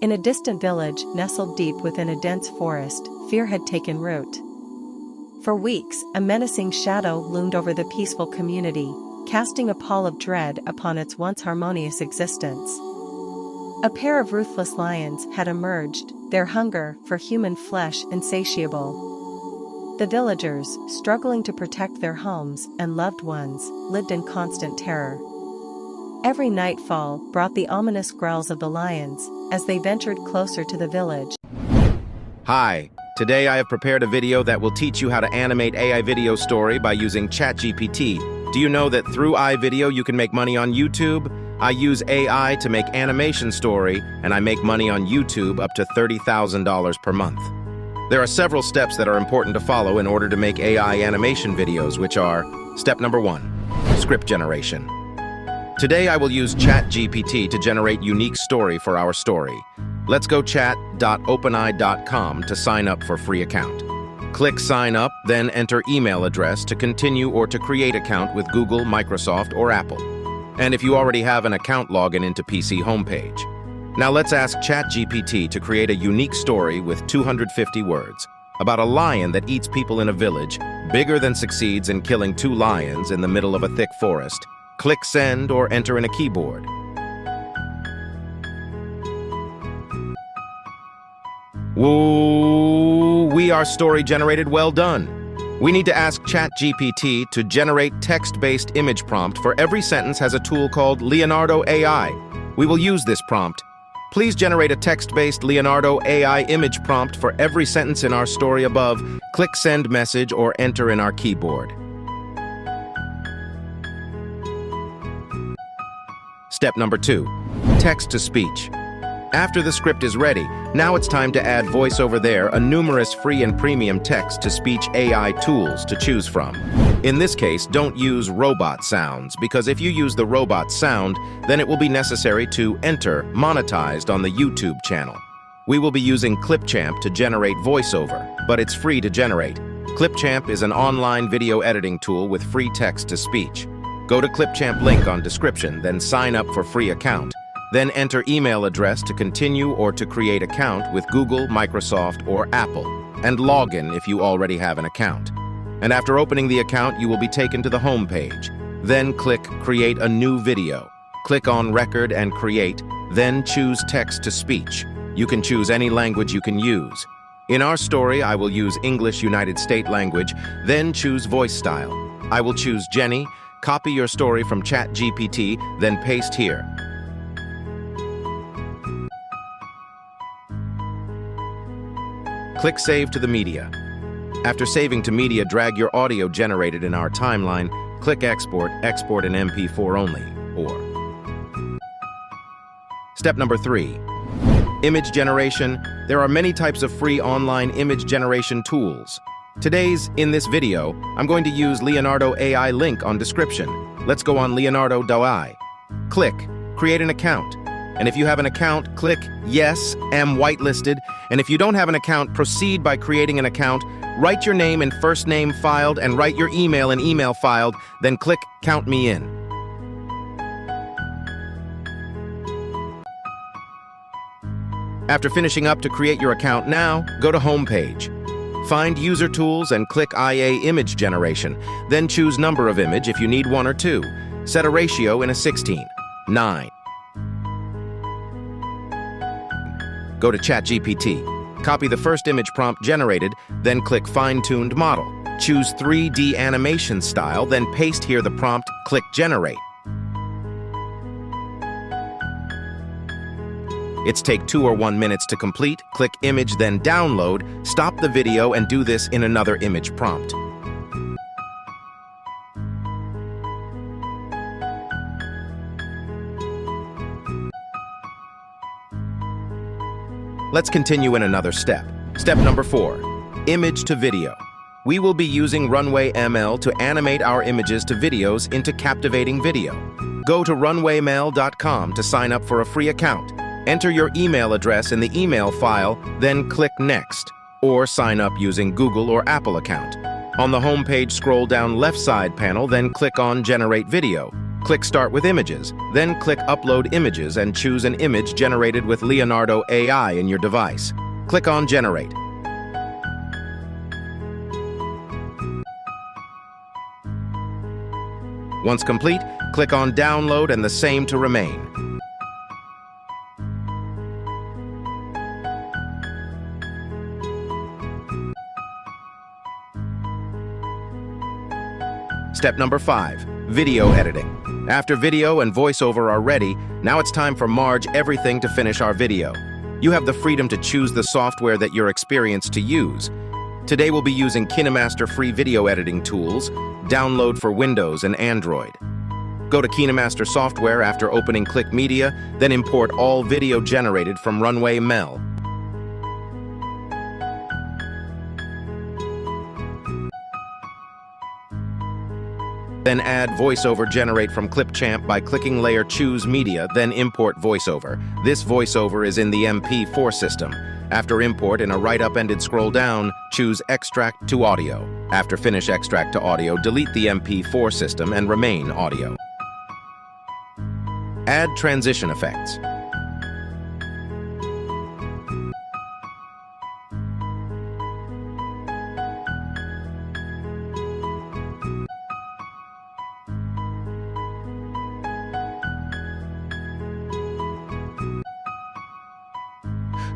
In a distant village nestled deep within a dense forest, fear had taken root. For weeks, a menacing shadow loomed over the peaceful community, casting a pall of dread upon its once harmonious existence. A pair of ruthless lions had emerged, their hunger for human flesh insatiable. The villagers, struggling to protect their homes and loved ones, lived in constant terror. Every nightfall brought the ominous growls of the lions as they ventured closer to the village. Hi, today I have prepared a video that will teach you how to animate AI video story by using ChatGPT. Do you know that through iVideo you can make money on YouTube? I use AI to make animation story, and I make money on YouTube up to $30,000 per month. There are several steps that are important to follow in order to make AI animation videos, which are: step number 1, script generation. Today I will use ChatGPT to generate unique story for our story. Let's go chat.openai.com to sign up for free account. Click sign up, then enter email address to continue or to create account with Google, Microsoft, or Apple. And if you already have an account, login into PC homepage. Now let's ask ChatGPT to create a unique story with 250 words about a lion that eats people in a village, bigger than succeeds in killing 2 lions in the middle of a thick forest. Click send or enter in a keyboard. Woo! Our story generated. Well done. We need to ask ChatGPT to generate text-based image prompt. For every sentence has a tool called Leonardo.ai. We will use this prompt. Please generate a text-based Leonardo.ai image prompt for every sentence in our story above. Click send message or enter in our keyboard. Step number 2, text-to-speech. After the script is ready, now it's time to add voiceover there, a numerous free and premium text-to-speech AI tools to choose from. In this case, don't use robot sounds, because if you use the robot sound, then it will be necessary to enter monetized on the YouTube channel. We will be using Clipchamp to generate voiceover, but it's free to generate. Clipchamp is an online video editing tool with free text-to-speech. Go to Clipchamp link on description, then sign up for free account. Then enter email address to continue or to create account with Google, Microsoft, or Apple, and log in if you already have an account. And after opening the account, you will be taken to the home page. Then click Create a new video. Click on Record and Create, then choose Text-to-Speech. You can choose any language you can use. In our story, I will use English United States language, then choose voice style. I will choose Jenny. Copy your story from ChatGPT, then paste here. Click Save to the media. After saving to media, drag your audio generated in our timeline. Click Export, export in MP4 only, or. Step number 3, image generation. There are many types of free online image generation tools. In this video, I'm going to use Leonardo.ai link on description. Let's go on Leonardo.ai. Click Create an account. And if you have an account, click Yes, am whitelisted. And if you don't have an account, proceed by creating an account. Write your name in first name filed and write your email in email filed, then click Count Me In. After finishing up to create your account now, go to Home page. Find User Tools and click IA Image Generation. Then choose number of image if you need 1 or 2. Set a ratio in a 16:9. Go to ChatGPT. Copy the first image prompt generated, then click Fine-Tuned Model. Choose 3D animation style, then paste here the prompt, click Generate. It's take 2 or 1 minutes to complete. Click Image, then Download. Stop the video and do this in another image prompt. Let's continue in another step. Step number 4, image to video. We will be using Runway ML to animate our images to videos into captivating video. Go to runwaymail.com to sign up for a free account. Enter your email address in the email file, then click Next, or sign up using Google or Apple account. On the home page, scroll down left side panel, then click on Generate Video. Click Start with Images, then click Upload Images and choose an image generated with Leonardo.ai in your device. Click on Generate. Once complete, click on Download and the same to remain. Step number 5, video editing. After video and voiceover are ready, now it's time for Marge everything to finish our video. You have the freedom to choose the software that you're experienced to use. Today we'll be using KineMaster free video editing tools, download for Windows and Android. Go to KineMaster software after opening Click Media, then import all video generated from Runway Mel. Then add VoiceOver Generate from Clipchamp by clicking Layer Choose Media, then import VoiceOver. This VoiceOver is in the MP4 system. After import, in a right up-ended scroll down, choose Extract to Audio. After finish Extract to Audio, delete the MP4 system and remain audio. Add transition effects.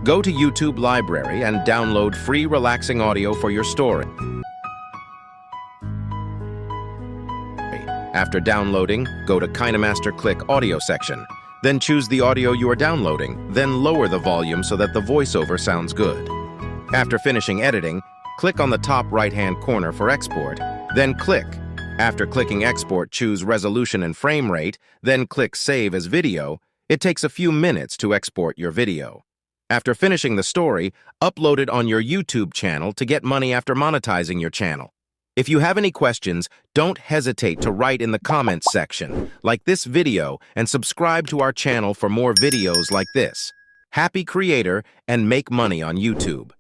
Go to YouTube Library and download free relaxing audio for your story. After downloading, go to KineMaster Click Audio section. Then choose the audio you are downloading, then lower the volume so that the voiceover sounds good. After finishing editing, click on the top right-hand corner for export, then click. After clicking export, choose resolution and frame rate, then click save as video. It takes a few minutes to export your video. After finishing the story, upload it on your YouTube channel to get money after monetizing your channel. If you have any questions, don't hesitate to write in the comments section, like this video, and subscribe to our channel for more videos like this. Happy creator and make money on YouTube.